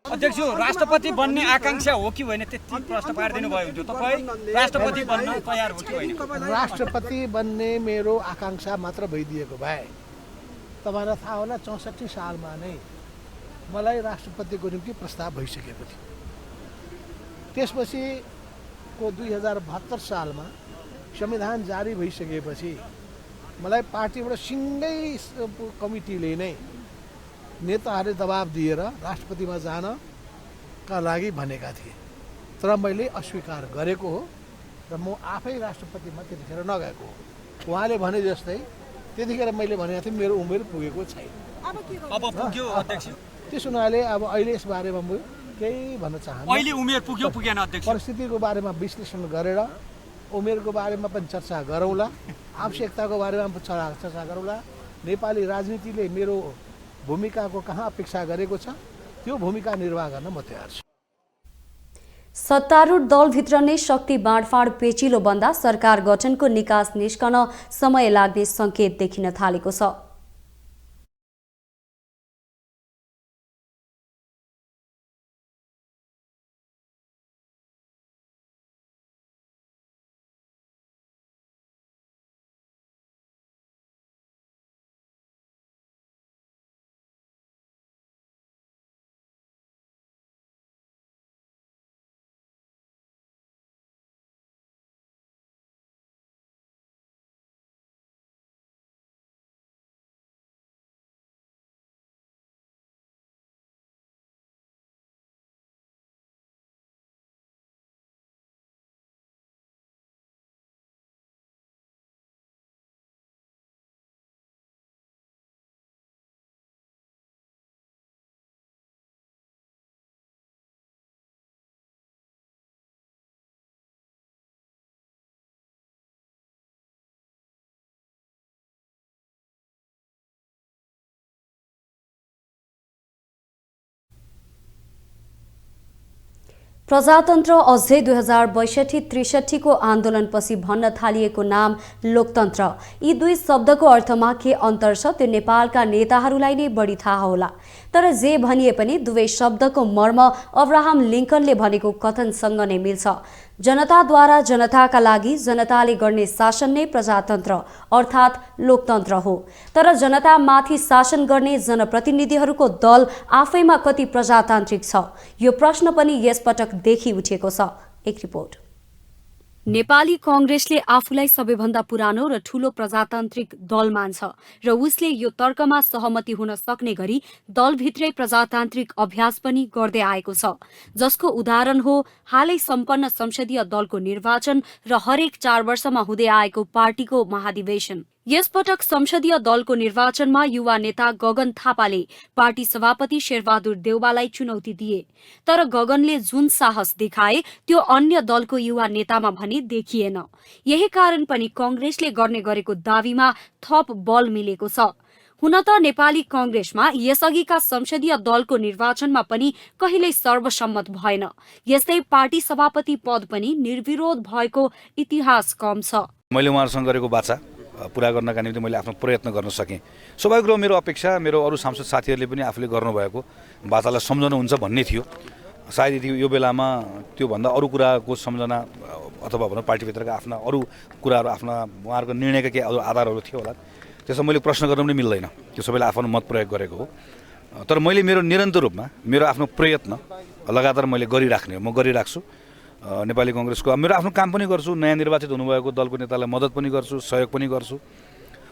अध्यक्ष, राष्ट्रपति बन्ने आकांक्षा हो कि होइन त्यति प्रश्न पारिदिनु भयो हुन्थ्यो। तपाईँ राष्ट्रपति बन्न तयार हो कि होइन? राष्ट्रपति बन्ने मेरो आकांक्षा मात्र भइदिएको भए तपाईलाई थाहा होला 64 सालमा नै मलाई राष्ट्रपतिको निम्ति प्रस्ताव भइसकेको थियो। त्यसपछि को 2072 सालमा संविधान जारी भइसकेपछि मलाई पार्टीबाट सिङ्गै कमिटीले नै नेताहरूले दबाब दिएर राष्ट्रपतिमा जानका लागि भनेका थिए। तर मैले अस्वीकार गरेको हो र म आफै राष्ट्रपतिमा त्यतिखेर नगएको हो। उहाँले भने जस्तै त्यतिखेर मैले भनेको थिएँ मेरो उमेर पुगेको छैन। अब पुग्यो अध्यक्ष। त्यस हुनाले अब अहिले यस बारेमा म केही भन्न चाहन्छु। अहिले उमेर पुग्यो पुगेन अध्यक्ष? परिस्थितिको बारेमा विश्लेषण गरेर उमेरको बारेमा पनि चर्चा गरौँला, आवश्यकताको बारेमा पनि चर्चा गरौँला। नेपाली राजनीतिले मेरो भूमिकाको कहाँ अपेक्षा गरेको छ त्यो भूमिका निर्वाह गर्न म तयार छु। सत्तारूढ दलभित्र नै शक्ति बाँडफाँड पेचिलो बन्दा सरकार गठनको निकास निस्कन समय लाग्ने संकेत देखिन थालेको छ। प्रजातन्त्र अझै 2062-63 को आन्दोलनपछि भन्न थालिएको नाम लोकतन्त्र। यी दुई शब्दको अर्थमा के अन्तर छ त्यो नेपालका नेताहरूलाई नै बढी थाहा होला। तर जे भनिए पनि दुवै शब्दको मर्म अब्राहम लिंकनले भनेको कथनसँग नै मिल्छ। जनताद्वारा जनताका लागि जनताले गर्ने शासन नै प्रजातन्त्र अर्थात् लोकतन्त्र हो। तर जनतामाथि शासन गर्ने जनप्रतिनिधिहरूको दल आफैमा कति प्रजातान्त्रिक छ यो प्रश्न पनि यसपटक देखि उठेको छ। एक रिपोर्ट। नेपाली कांग्रेसले आफूलाई सबैभन्दा पुरानो र ठूलो प्रजातान्त्रिक दल मान्छ र उसले यो तर्कमा सहमति हुन सक्ने गरी दलभित्रै प्रजातान्त्रिक अभ्यास पनि गर्दै आएको छ, जसको उदाहरण हो हालै सम्पन्न संसदीय दलको निर्वाचन र हरेक 4 वर्षमा हुँदै आएको पार्टीको महाधिवेशन। यसपटक संसदीय दलको निर्वाचनमा युवा नेता गगन थापाले पार्टी सभापति शेरबहादुर देउवालाई चुनौती दिए। तर गगनले जुन साहस देखाए त्यो अन्य दलको युवा नेतामा भने देखिएन। यही कारण पनि कंग्रेसले गर्ने गरेको दावीमा थप बल मिलेको छ। हुन त नेपाली कंग्रेसमा यसअघिका संसदीय दलको निर्वाचनमा पनि कहिल्यै सर्वसम्मत भएन। यस्तै पार्टी सभापति पद पनि निर्विरोध भएको इतिहास कम छ। मैले उहाँहरूसँग गरेको बाचा पूरा गर्नका निम्ति मैले आफ्नो प्रयत्न गर्न सकेँ। स्वाभाविक रूपमा मेरो अपेक्षा मेरो अरू सांसद साथीहरूले पनि आफूले गर्नुभएको बाचालाई सम्झनुहुन्छ भन्ने थियो। सायद यो बेलामा त्योभन्दा अरू कुराको सम्झना अथवा भनौँ पार्टीभित्रका आफ्ना अरू कुराहरू आफ्ना उहाँहरूको निर्णयका केही आधारहरू थियो होला, त्यसमा मैले प्रश्न गर्न पनि मिल्दैन। त्यो सबैले आफ्नो मत प्रयोग गरेको हो। तर मैले मेरो निरन्तर रूपमा मेरो आफ्नो प्रयत्न लगातार मैले गरिराख्छु। नेपाली कांग्रेसको मेरो आफ्नो काम पनि गर्छु। नयाँ निर्वाचित हुनुभएको दलको नेतालाई मद्दत पनि गर्छु, सहयोग पनि गर्छु।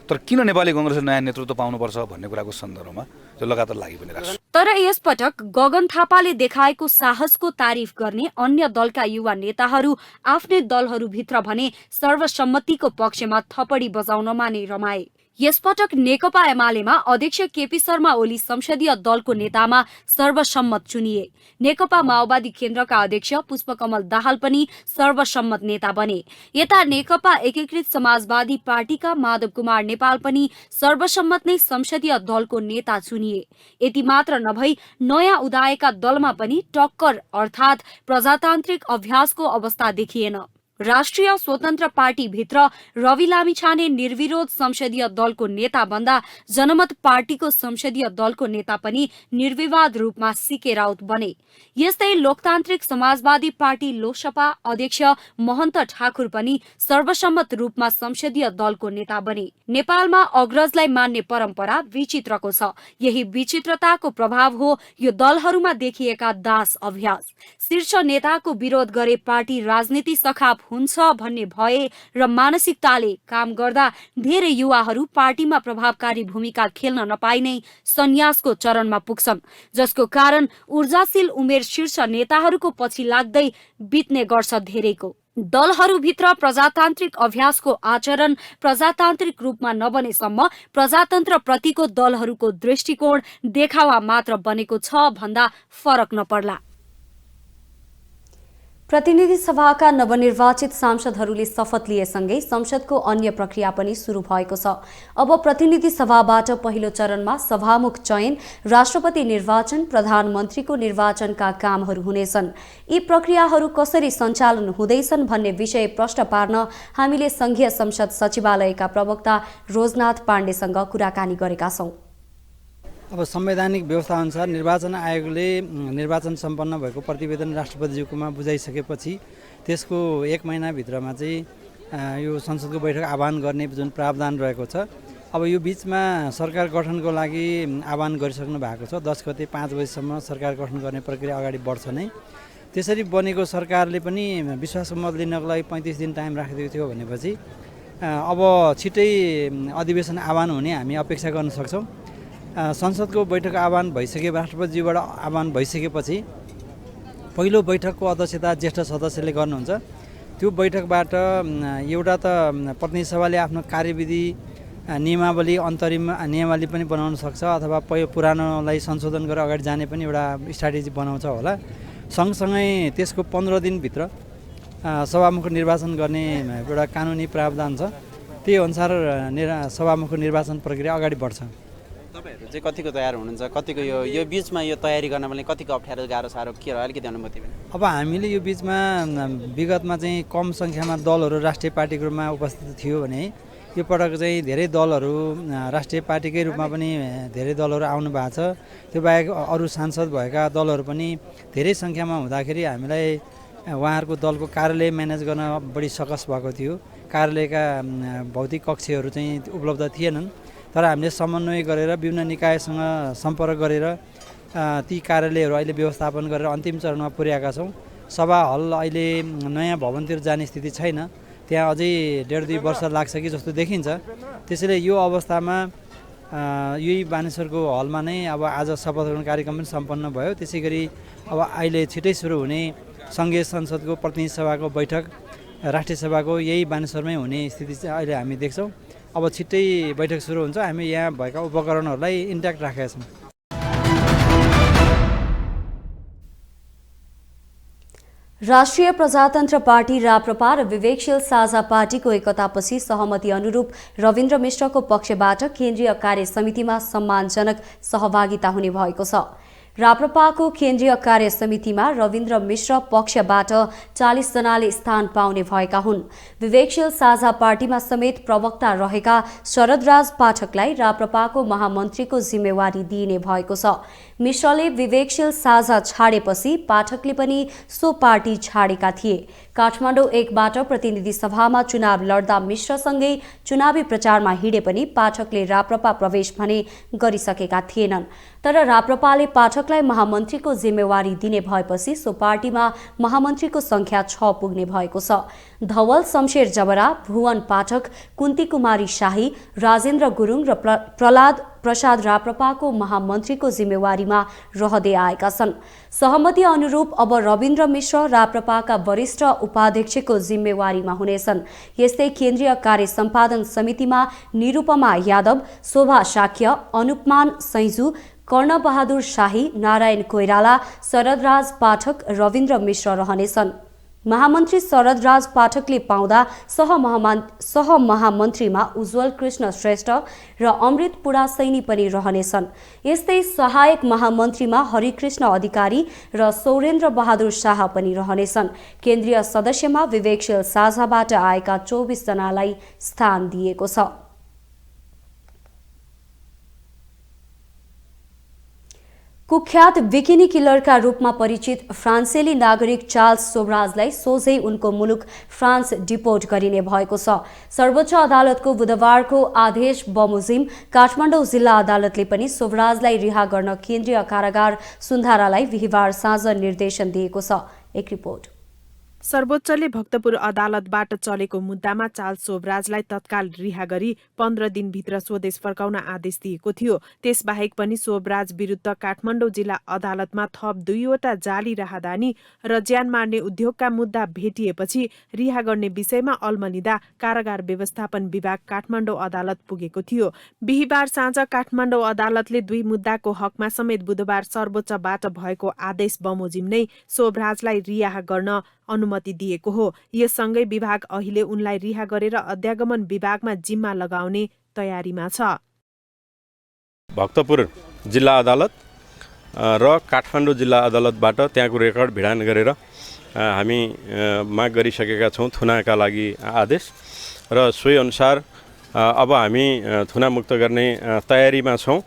तर किन नेपाली कांग्रेसले नयाँ नेतृत्व पाउनुपर्छ भन्ने कुराको सन्दर्भमा त्यो लगातार लागि पनि राख्छु। तर यसपटक गगन थापाले देखाएको साहसको तारिफ गर्ने अन्य दलका युवा नेताहरू आफ्नै दलहरूभित्र भने सर्वसम्मतिको पक्षमा थपडी बजाउनमा नै रमाए। यसपटक नेकपा एमालेमा अध्यक्ष केपी शर्मा ओली संसदीय दलको नेतामा सर्वसम्मत चुनिए। नेकपा माओवादी केन्द्रका अध्यक्ष पुष्पकमल दाहाल पनि सर्वसम्मत नेता बने। यता नेकपा एकीकृत समाजवादी पार्टीका माधव कुमार नेपाल पनि सर्वसम्मत नै संसदीय दलको नेता चुनिए। यति मात्र नभई नयाँ उदाएका दलमा पनि टक्कर अर्थात् प्रजातान्त्रिक अभ्यासको अवस्था देखिएन। राष्ट्रिय स्वतन्त्र पार्टी भित्र रवि लामिछाने निर्विरोध संसदीय दलको नेता बन्दा जनमत पार्टीको संसदीय दलको नेता पनि निर्विवाद रूपमा सीके राउत बने। यस्तै लोकतान्त्रिक समाजवादी पार्टी लोकसभा अध्यक्ष महन्त ठाकुर पनि सर्वसम्मत रूपमा संसदीय दलको नेता बने। नेपालमा अग्रजलाई मान्ने परम्परा विचित्रको छ। यही विचित्रताको प्रभाव हो यो दलहरूमा देखिएका दास अभ्यास। शीर्ष नेताको विरोध गरे पार्टी राजनीति सखाप हुन्छ भन्ने भए र मानसिकताले काम गर्दा धेरै युवाहरू पार्टीमा प्रभावकारी भूमिका खेल्न नपाइ नै सन्यासको चरणमा पुग्छन्, जसको कारण ऊर्जाशील उमेर शीर्ष नेताहरूको पछि लाग्दै बित्ने गर्छ धेरैको। दलहरूभित्र प्रजातान्त्रिक अभ्यासको आचरण प्रजातान्त्रिक रूपमा नबनेसम्म प्रजातन्त्र प्रतिको दलहरूको दृष्टिकोण देखावा मात्र बनेको छ भन्दा फरक नपर्ला। प्रतिनिधि सभाका नवनिर्वाचित सांसदहरूले शपथ लिएसँगै संसदको अन्य प्रक्रिया पनि सुरु भएको छ। अब प्रतिनिधि सभाबाट पहिलो चरणमा सभामुख चयन, राष्ट्रपति निर्वाचन, प्रधानमन्त्रीको निर्वाचनका कामहरू हुनेछन्। यी प्रक्रियाहरू कसरी सञ्चालन हुँदैछन् भन्ने विषय प्रश्न पार्न हामीले संघीय संसद सचिवालयका प्रवक्ता रोजनाथ पाण्डेसँग कुराकानी गरेका छौं। अब संवैधानिक व्यवस्था अनुसार निर्वाचन आयोगले निर्वाचन सम्पन्न भएको प्रतिवेदन राष्ट्रपतिज्यूकोमा बुझाइसकेपछि त्यसको 1 महिनाभित्रमा चाहिँ यो संसदको बैठक आह्वान गर्ने जुन प्रावधान रहेको छ। अब यो बीचमा सरकार गठनको लागि आह्वान गरिसक्नु भएको छ। 10 गते 5 बजेसम्म सरकार गठन गर्ने प्रक्रिया अगाडि बढ्छ नै। त्यसरी बनेको सरकारले पनि विश्वासको मत लिनको लागि 35 दिन टाइम राखिदिएको थियो भनेपछि अब छिटै अधिवेशन आह्वान हुने हामी अपेक्षा गर्न सक्छौँ। संसदको बैठक आह्वान भइसके राष्ट्रपतिज्यूबाट आह्वान भइसकेपछि पहिलो बैठकको अध्यक्षता ज्येष्ठ सदस्यले गर्नुहुन्छ। त्यो बैठकबाट एउटा त प्रतिनिधि सभाले आफ्नो कार्यविधि नियमावली अन्तरिम नियमावली पनि बनाउन सक्छ अथवा पुरानोलाई संशोधन गरेर अगाडि जाने पनि एउटा स्ट्राटेजी बनाउँछ होला। सँगसँगै त्यसको 15 दिनभित्र सभामुख निर्वाचन गर्ने एउटा कानुनी प्रावधान छ। त्यही अनुसार सभामुख निर्वाचन प्रक्रिया अगाडि बढ्छ। तपाईहरु चाहिँ कतिको तयार हुनुहुन्छ? कतिको यो बीचमा यो तयारी गर्नमा कतिको अप्ठ्यारो गाह्रो साह्रो के रह्यो अलिकति अनुमति पनि? अब हामीले यो बीचमा विगतमा चाहिँ कम सङ्ख्यामा दलहरू राष्ट्रिय पार्टीको रूपमा उपस्थित थियो भने यो पटक चाहिँ धेरै दलहरू राष्ट्रिय पार्टीकै रूपमा पनि धेरै दलहरू आउनु भएको छ। त्यो बाहेक अरू सांसद भएका दलहरू पनि धेरै सङ्ख्यामा हुँदाखेरि हामीलाई उहाँहरूको दलको कार्यालय म्यानेज गर्न बढी सकस भएको थियो। कार्यालयका भौतिक कक्षहरू चाहिँ उपलब्ध थिएनन्, तर हामीले समन्वय गरेर विभिन्न निकायसँग सम्पर्क गरेर ती कार्यालयहरू अहिले व्यवस्थापन गरेर अन्तिम चरणमा पुर्याएका छौँ। सभा हल अहिले नयाँ भवनतिर जाने स्थिति छैन, त्यहाँ अझै 1.5-2 वर्ष लाग्छ कि जस्तो देखिन्छ। त्यसैले यो अवस्थामा यही बानेश्वरको हलमा नै अब आज शपथ ग्रहण कार्यक्रम पनि सम्पन्न भयो। त्यसै गरी अब अहिले छिटै सुरु हुने सङ्घीय संसदको प्रतिनिधि सभाको बैठक राष्ट्रिय सभाको यही बानेश्वरमै हुने स्थिति चाहिँ अहिले हामी देख्छौँ। अब छिट्टै बैठक सुरु हुन्छ। हामी यहाँ भएका उपकरणहरूलाई इन्ट्याक्ट राखेका छौँ। राष्ट्रिय प्रजातन्त्र पार्टी राप्रपा र विवेकशील साझा पार्टीको एकतापछि सहमति अनुरूप रविन्द्र मिश्रको पक्षबाट केन्द्रीय कार्य समितिमा सम्मानजनक सहभागिता हुने भएको छ। राप्रपाको केन्द्रीय कार्य समितिमा रविन्द्र मिश्र पक्षबाट 40 जनाले स्थान पाउने भएका हुन्। विवेकशील साझा पार्टीमा समेत प्रवक्ता रहेका शरदराज पाठकलाई राप्रपाको महामन्त्रीको जिम्मेवारी दिइने भएको छ। मिश्रले विवेकशील साझा छाडेपछि पाठकले पनि सो पार्टी छाडेका थिए। काठमाडौँ 1बाट प्रतिनिधि सभामा चुनाव लड्दा मिश्रसँगै चुनावी प्रचारमा हिँडे पनि पाठकले राप्रपा प्रवेश भने गरिसकेका थिएनन्। तर राप्रपाले पाठकलाई महामन्त्रीको जिम्मेवारी दिने भएपछि सो पार्टीमा महामन्त्रीको संख्या 6 पुग्ने भएको छ। धवल शमशेर जबरा, भुवन पाठक, कुन्ती कुमारी शाही, राजेन्द्र गुरुङ र प्रहलाद प्रसाद राप्रपाको महामन्त्रीको जिम्मेवारीमा रहँदै आएका छन्। सहमति अनुरूप अब रविन्द्र मिश्र राप्रपाका वरिष्ठ उपाध्यक्षको जिम्मेवारीमा हुनेछन्। यस्तै केन्द्रीय कार्य सम्पादन समितिमा निरुपमा यादव, शोभा शाक्य, अनुपमान सैजु, कर्णबहादुर शाही, नारायण कोइराला, शरदराज पाठक, रविन्द्र मिश्र रहनेछन्। महामन्त्री शरदराज पाठकले पाउँदा सहमहामन्त्रीमा उज्जवल कृष्ण श्रेष्ठ र अमृत पुडासैनी पनि रहनेछन्। यस्तै सहायक महामन्त्रीमा हरिकृष्ण अधिकारी र सौरेन्द्र बहादुर शाह पनि रहनेछन्। केन्द्रीय सदस्यमा विवेकशील साझाबाट आएका 24 जनालाई स्थान दिएको छ। कुख्यात बिकिनी किलरका रूपमा परिचित फ्रान्सेली नागरिक चार्ल्स सोब्राजलाई सोझै उनको मुलुक फ्रान्स डिपोर्ट गरिने भएको छ। सर्वोच्च अदालतको बुधबारको आदेश बमोजिम काठमाडौँ जिल्ला अदालतले पनि सोब्राजलाई रिहा गर्न केन्द्रीय कारागार सुन्धारालाई बिहिबार साँझ निर्देशन दिएको छ। एक रिपोर्ट। सर्वोच्चले भक्तपुर अदालतबाट चलेको मुद्दामा चार्ल्स सोब्राजलाई तत्काल रिहा गरी 15 दिनभित्र स्वदेश फर्काउन आदेश दिएको थियो। त्यसबाहेक पनि सोब्राज विरुद्ध काठमाडौँ जिल्ला अदालतमा थप 2वटा जाली राहदानी र ज्यान मार्ने उद्योगका मुद्दा भेटिएपछि रिहा गर्ने विषयमा अल्मलिँदा कारागार व्यवस्थापन विभाग काठमाडौँ अदालत पुगेको थियो। बिहिबार साँझ काठमाडौँ अदालतले 2 मुद्दाको हकमा समेत बुधबार सर्वोच्चबाट भएको आदेश बमोजिम नै सोब्राजलाई रिहा गर्न अनुमति दिएको हो। यससँगै विभाग अहिले उनलाई रिहा गरेर अध्यागमन विभागमा जिम्मा लगाउने तयारीमा छ। भक्तपुर जिल्ला अदालत र काठमाडौँ जिल्ला अदालतबाट त्यहाँको रेकर्ड भिडान गरेर हामी माग गरिसकेका छौँ थुनाका लागि आदेश र सोही अनुसार अब हामी थुनामुक्त गर्ने तयारीमा छौँ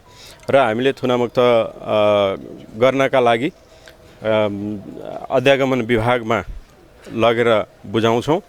र हामीले थुनामुक्त गर्नका लागि अध्यागमन विभागमा लगेर बुझाउँछौँ।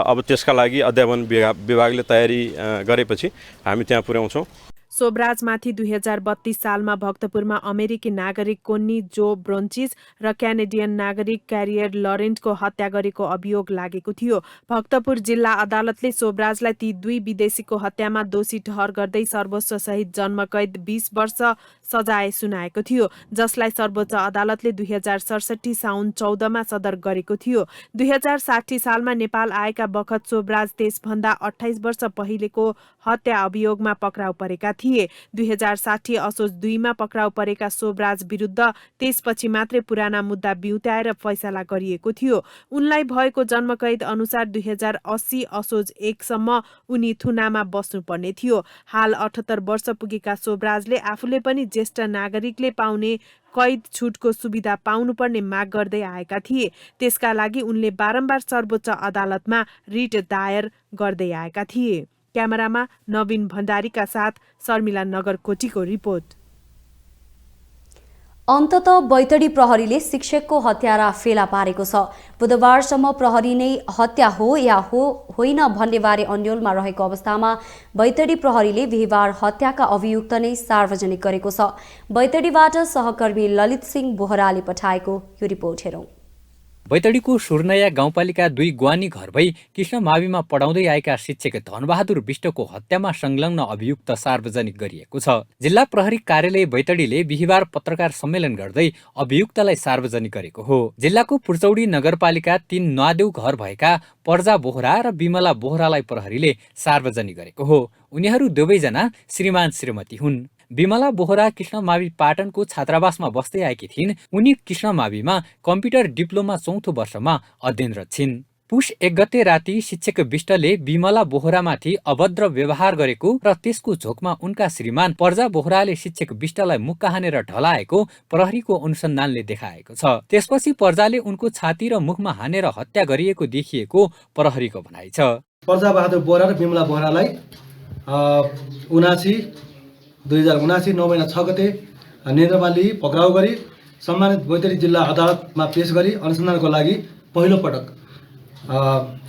अब त्यसका लागि अध्यापन विभागले तयारी गरेपछि हामी त्यहाँ पुर्याउँछौँ। सोब्राजमाथि 2032 सालमा भक्तपुरमा अमेरिकी नागरिक कोन्नी जो ब्रोन्चिज र क्यानेडियन नागरिक क्यारियर लरेन्टको हत्या गरेको अभियोग लागेको थियो। भक्तपुर जिल्ला अदालतले सोब्राजलाई ती 2 विदेशीको हत्यामा दोषी ठहर गर्दै सर्वोच्च सहित जन्मकैद 20 वर्ष सजाय सुनाएको थियो, जसलाई सर्वोच्च अदालतले 2067 साउन 14मा सदर गरेको थियो। 2060 सालमा नेपाल आएका बखत सोब्राज त्यसभन्दा 28 वर्ष पहिलेको हत्या अभियोगमा पक्राउ परेका थिए। 2060 असोज 2मा पक्राउ परेका सोब्राज विरुद्ध त्यसपछि मात्रै पुराना मुद्दा बिउत्याएर फैसला गरिएको थियो। उनलाई भएको जन्मकैद अनुसार 2080 असोज 1 सम्म उनी थुनामा बस्नुपर्ने थियो। हाल 78 वर्ष पुगेका सोब्राजले आफूले पनि ज्येष्ठ नागरिकले पाउने कैद छुटको सुविधा पाउनुपर्ने माग गर्दै आएका थिए। त्यसका लागि उनले बारम्बार सर्वोच्च अदालतमा रिट दायर गर्दै आएका थिए। क्यामेरामा नवीन भण्डारीका साथ शर्मिला नगरकोटीको रिपोर्ट। अन्ततः बैतडी प्रहरीले शिक्षकको हत्यारा फेला पारेको छ। बुधबारसम्म प्रहरी नै हत्या हो या होइन भन्नेबारे अन्योलमा रहेको अवस्थामा बैतडी प्रहरीले बिहिबार हत्याका अभियुक्त नै सार्वजनिक गरेको छ। बैतडीबाट सहकर्मी ललित सिंह बोहराले पठाएको यो रिपोर्ट हेरौँ। बैतडीको सुर्नया गाउँपालिका 2 ग्वानी घर भई कृष्ण माविमा पढाउँदै आएका शिक्षक धनबहादुर विष्टको हत्यामा संलग्न अभियुक्त सार्वजनिक गरिएको छ। जिल्ला प्रहरी कार्यालय बैतडीले बिहिबार पत्रकार सम्मेलन गर्दै अभियुक्तलाई सार्वजनिक गरेको हो। जिल्लाको पुर्चौडी नगरपालिका 3 न्वादेउ घर भएका पर्जा बोहरा र बिमला बोहरालाई प्रहरीले सार्वजनिक गरेको हो। उनीहरू दुवैजना श्रीमान श्रीमती हुन्। बिमला बोहरा कृष्ण मावि पाटनको छात्रावासमा बस्दै आएकी थिइन्। उनी कृष्ण माविमा कम्प्युटर डिप्लोमा 4औं वर्षमा अध्ययनरत छिन्। पुष 1 गते राति शिक्षक विष्टले बिमला बोहरामाथि अभद्र व्यवहार गरेको र त्यसको झोकमा उनका श्रीमान पर्जा बोहराले शिक्षक विष्टलाई मुक्का हानेर ढलाएको प्रहरीको अनुसन्धानले देखाएको छ। त्यसपछि पर्जाले उनको छाती र मुखमा हानेर हत्या गरिएको देखिएको प्रहरीको भनाइ छ। पर्जा बहादुर बोहरा र बिमला बोहरालाई 2079 9 महिना 6 गते नेन्द्रमा लिई पक्राउ गरी सम्मानित बैतडी जिल्ला अदालतमा पेश गरी अनुसन्धानको लागि पहिलो पटक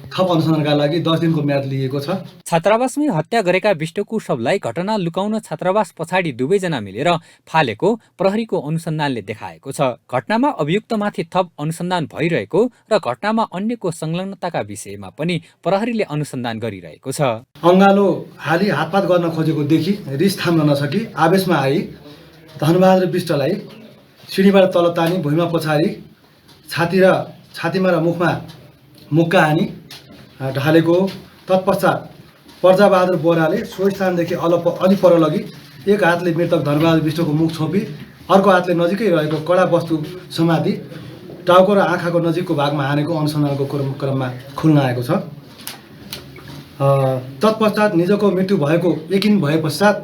थप अनुसन्धानका लागि 10 दिनको म्याद लिएको छ। छात्रावासमै हत्या गरेका विष्टको शवलाई घटना लुकाउन छात्रावास पछाडि दुवैजना मिलेर फालेको प्रहरीको अनुसन्धानले देखाएको छ। घटनामा अभियुक्तमाथि थप अनुसन्धान भइरहेको र घटनामा अन्यको संलग्नताका विषयमा पनि प्रहरीले अनुसन्धान गरिरहेको छ। अङ्गालो हाली हातपात गर्न खोजेको देखि रिस थाम्न नसकी आवेशमा आई धनबहादुर विष्टलाई सिँढीबाट तल तानी भुइँमा पछाडि छातीमा र मुखमा मुक्का हानी ढालेको। तत्पश्चात पर्जा बहादुर बोहराले सो स्थानदेखि अलि पर लगी एक हातले मृतक धनबहादुर विष्टको मुख छोपी अर्को हातले नजिकै रहेको कडा वस्तु समाती टाउको र आँखाको नजिकको भागमा हानेको अनुसन्धानको क्रममा खुल्न आएको छ। तत्पश्चात निजको मृत्यु भएको यकिन भए पश्चात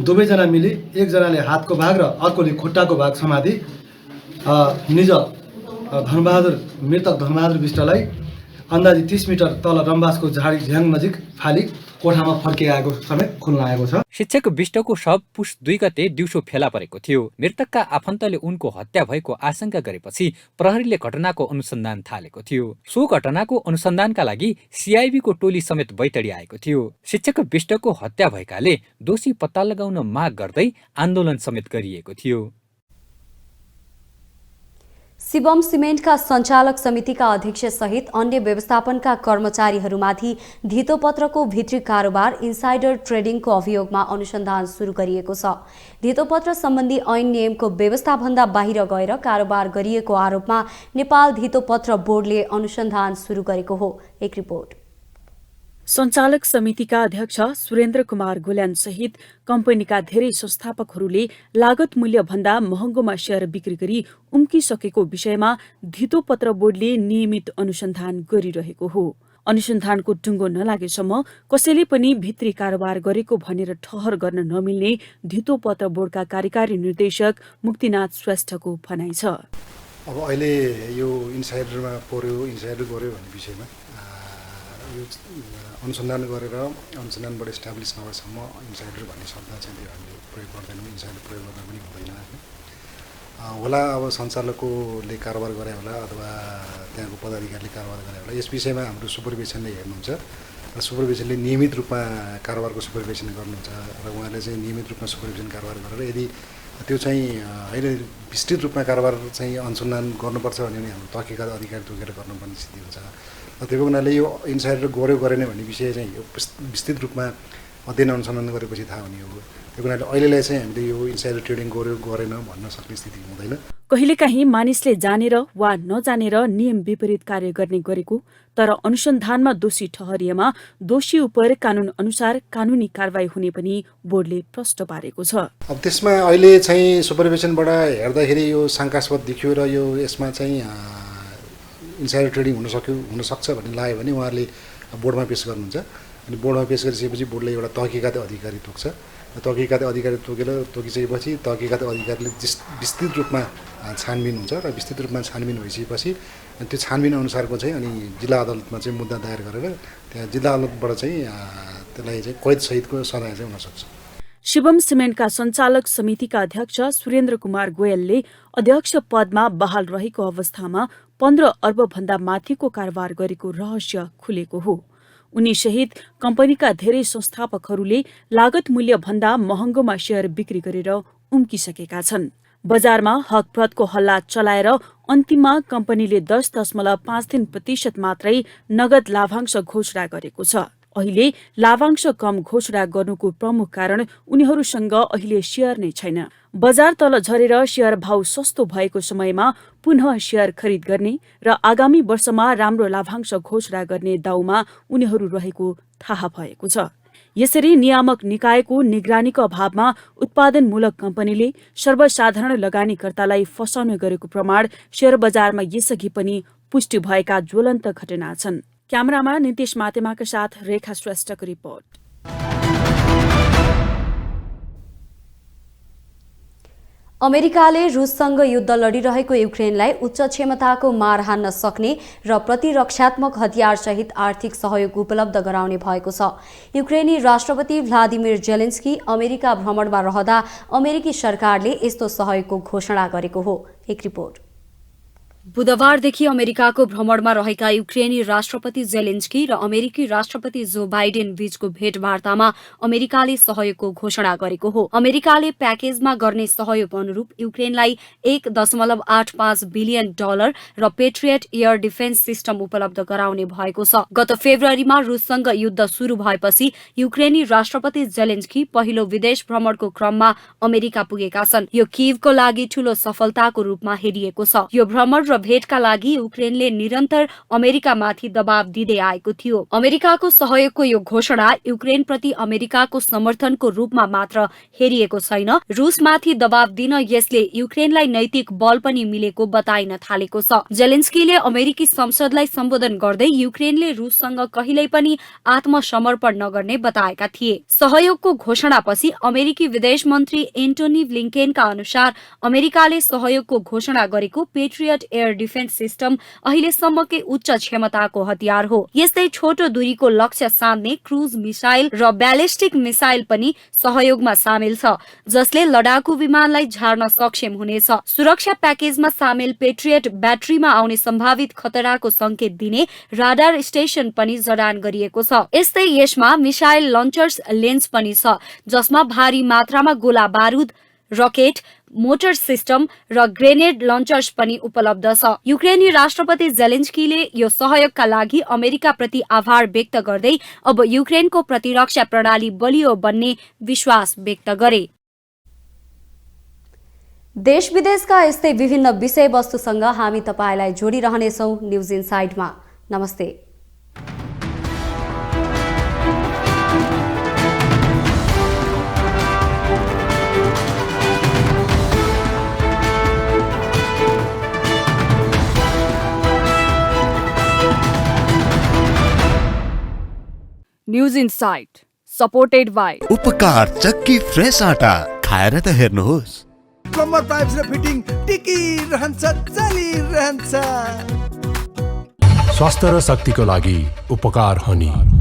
दुवैजना मिली एकजनाले हातको भाग र अर्कोले खुट्टाको भाग समाती मृतक धनबहादुर विष्टलाई अन्दाजी 30 मिटर तल रम्बासको झाडी झ्याङ नजिक फाली कोठामा फर्किआएको समेत खुल्न आएको छ। शिक्षक विष्टको शव पुष 2 गते दिउँसो फेला परेको थियो। मृतकका आफन्तले उनको हत्या भएको आशंका गरेपछि प्रहरीले घटनाको अनुसन्धान थालेको थियो। सो घटनाको अनुसन्धानका लागि सिआइबीको टोली समेत बैतडी आएको थियो। शिक्षक विष्टको हत्या भएकाले दोषी पत्ता लगाउन माग गर्दै आन्दोलन समेत गरिएको थियो। शिवम सिमेन्टका सञ्चालक समितिका अध्यक्ष सहित अन्य व्यवस्थापनका कर्मचारीहरूमाथि धितोपत्रको भित्री कारोबार इन्साइडर ट्रेडिङको अभियोगमा अनुसन्धान सुरु गरिएको छ। धितोपत्र सम्बन्धी ऐन नियमको व्यवस्थाभन्दा बाहिर गएर कारोबार गरिएको आरोपमा नेपाल धितोपत्र बोर्डले अनुसन्धान सुरु गरेको हो। एक रिपोर्ट। सञ्चालक समितिका अध्यक्ष सुरेन्द्र कुमार गोल्यान सहित कम्पनीका धेरै संस्थापकहरूले लागत मूल्य भन्दा महँगोमा शेयर बिक्री गरी उम्किसकेको विषयमा धितोपत्र बोर्डले नियमित अनुसन्धान गरिरहेको हो। अनुसन्धानको टुङ्गो नलागेसम्म कसैले पनि भित्री कारोबार गरेको भनेर ठहर गर्न नमिल्ने धितोपत्र बोर्डका कार्यकारी निर्देशक मुक्तिनाथ श्रेष्ठको भनाइ छ। अब अहिले यो इन्साइडरमा इन्साइडर गर्यो भन्ने विषयमा यो अनुसन्धान गरेर अनुसन्धानबाट इस्टाब्लिस नभएसम्म इन्साइडर भन्ने शब्द चाहिँ हामीले प्रयोग गर्दैनौँ। इन्साइडर प्रयोग गर्दा पनि हुँदैन होला। अब सञ्चालकले कारोबार गरे होला अथवा त्यहाँको पदाधिकारीले कारोबार गरे होला। यस विषयमा हाम्रो सुपरभिजनले हेर्नुहुन्छ र सुपरभिजनले नियमित रूपमा कारोबारको सुपरभिजन गर्नुहुन्छ र उहाँले चाहिँ नियमित रूपमा सुपरभिजन कारोबार गरेर यदि त्यो चाहिँ अहिले विस्तृत रूपमा कारोबार चाहिँ अनुसन्धान गर्नुपर्छ भने हाम्रो तहकिकात अधिकारी तोकेर गर्नुपर्ने स्थिति हुन्छ। त्यही हुनाले यो इन्साइडर गऱ्यो गरेन भन्ने विषय चाहिँ यो विस्तृत रूपमा अध्ययन अनुसन्धान गरेपछि थाहा हुने हो। त्यही हुनाले अहिलेलाई चाहिँ हामीले यो इन्साइडर ट्रेडिङ गऱ्यो गरेन भन्न सक्ने स्थिति हुँदैन। कहिलेकाहीँ मानिसले जानेर वा नजानेर नियम विपरीत कार्य गर्ने गरेको तर अनुसन्धानमा दोषी ठहरिएमा दोषी उपर कानून अनुसार कानूनी कारबाही हुने पनि बोर्डले प्रश्न पारेको छ। अब त्यसमा अहिले चाहिँ सुपरभिजनबाट हेर्दाखेरि यो शङ्कास्पद देखियो र यो यसमा चाहिँ इन्साइडर ट्रेडिङ हुन सक्छ भन्ने लाग्यो भने उहाँहरूले बोर्डमा पेश गर्नुहुन्छ। अनि बोर्डमा पेश गरिसकेपछि बोर्डले एउटा तहकिकात अधिकारी तोक्छ। तहकिकात अधिकारी तोकिसकेपछि तहकिकात अधिकारीले विस्तृत रूपमा छानबिन हुन्छ र विस्तृत रूपमा छानबिन भइसकेपछि त्यो छानबिन अनुसारको चाहिँ अनि जिल्ला अदालतमा चाहिँ मुद्दा दायर गरेर त्यहाँ जिल्ला अदालतबाट चाहिँ त्यसलाई चाहिँ कैदसहितको सजाय चाहिँ हुनसक्छ। शिवम सिमेन्टका सञ्चालक समितिका अध्यक्ष सुरेन्द्र कुमार गोयलले अध्यक्ष पदमा बहाल रहेको अवस्थामा 15 अर्बभन्दा माथिको कारोबार गरेको रहस्य खुलेको हो। उनी सहित कम्पनीका धेरै संस्थापकहरूले लागत मूल्य भन्दा महँगोमा शेयर बिक्री गरेर उम्किसकेका छन्। बजारमा हकप्रदको हल्ला चलाएर अन्तिममा कम्पनीले 10.53% मात्रै नगद लाभांश घोषणा गरेको छ। अहिले लाभांश कम घोषणा गर्नुको प्रमुख कारण उनीहरूसँग अहिले सेयर नै छैन। बजार तल झरेर सेयर भाव सस्तो भएको समयमा पुनः सेयर खरिद गर्ने र आगामी वर्षमा राम्रो लाभांश घोषणा गर्ने दाउमा उनीहरू रहेको थाहा भएको छ। यसरी नियामक निकायको निगरानीको अभावमा उत्पादनमूलक कम्पनीले सर्वसाधारण लगानीकर्तालाई फसाउने गरेको प्रमाण शेयर बजारमा यसअघि पनि पुष्टि भएका ज्वलन्त घटना छन्। क्यामेरामा नितेश मातेमाका साथ रेखा श्रेष्ठको रिपोर्ट। अमेरिकाले रुससँग युद्ध लडिरहेको युक्रेनलाई उच्च क्षमताको मार हान्न सक्ने र प्रतिरक्षात्मक हतियारसहित आर्थिक सहयोग उपलब्ध गराउने भएको छ। युक्रेनी राष्ट्रपति भ्लादिमिर जेलेन्स्की अमेरिका भ्रमणमा रहँदा अमेरिकी सरकारले यस्तो सहयोगको घोषणा गरेको हो। एक रिपोर्ट। बुधबारदेखि अमेरिकाको भ्रमणमा रहेका युक्रेनी राष्ट्रपति जेलेन्स्की र अमेरिकी राष्ट्रपति जो बाइडेन बीचको भेटवार्तामा अमेरिकाले सहयोगको घोषणा गरेको हो। अमेरिकाले प्याकेजमा गर्ने सहयोग अनुरूप युक्रेनलाई $1.85 बिलियन र पेट्रियट एयर डिफेन्स सिस्टम उपलब्ध गराउने भएको छ। गत फेब्रुअरीमा रुससँग युद्ध सुरु भएपछि युक्रेनी राष्ट्रपति जेलेन्स्की पहिलो विदेश भ्रमणको क्रममा अमेरिका पुगेका छन्। यो किभको लागि ठूलो सफलताको रूपमा हेरिएको छ। यो भ्रमण र भेटका लागि युक्रेनले निरन्तर अमेरिकामाथि दबाव दिँदै आएको थियो। अमेरिकाको सहयोगको यो घोषणा युक्रेनप्रति अमेरिकाको समर्थनको रूपमा मात्र हेरिएको छैन। रुसमाथि दबाव दिन यसले युक्रेनलाई नैतिक बल पनि मिलेको बताइन थालेको छ। जेलेन्स्कीले अमेरिकी संसदलाई सम्बोधन गर्दै युक्रेनले रुससँग कहिल्यै पनि आत्मसमर्पण नगर्ने बताएका थिए। सहयोगको घोषणापछि अमेरिकी विदेश मन्त्री एन्टोनी ब्लिङ्केनका अनुसार अमेरिकाले सहयोगको घोषणा गरेको पेट्रियट एयर डिफेन्स सिस्टम अहिलेसम्मकै उच्च क्षमताको हतियार हो। यस्तै छोटो दूरीको लक्ष्य साध्ने क्रुज मिसाइल र ब्यालिस्टिक मिसाइल पनि सहयोगमा सामेल छ, जसले लडाकु विमानलाई झार्न सक्षम हुनेछ। सुरक्षा प्याकेजमा सामेल पेट्रियट ब्याट्रीमा आउने सम्भावित खतराको संकेत दिने राडार स्टेशन पनि जडान गरिएको छ। यस्तै यसमा मिसाइल लन्चर्स लेन्स पनि छ, जसमा भारी मात्रामा गोला बारुद, रकेट, मोटर सिस्टम र ग्रेनेड लन्चर्स पनि उपलब्ध छ। युक्रेनी राष्ट्रपति जेलेन्स्कीले यो सहयोगका लागि अमेरिकाप्रति आभार व्यक्त गर्दै अब युक्रेनको प्रतिरक्षा प्रणाली बलियो बन्ने विश्वास व्यक्त गरे। देश विदेशका यस्तै विभिन्न विषयवस्तुसँग हामी तपाईलाई जोडिरहनेछौँ न्युज इनसाइडमा। नमस्ते। न्यूज इनसाइट सपोर्टेड बाय उपकार चक्की फ्रेश आटा खाएर त हेर्नुहोस्। प्लम्बर पाइप्स र फिटिङ टिकिरहन्छ, चलिरहन्छ। स्वास्थ्य र शक्तिको लागि उपकार हनी।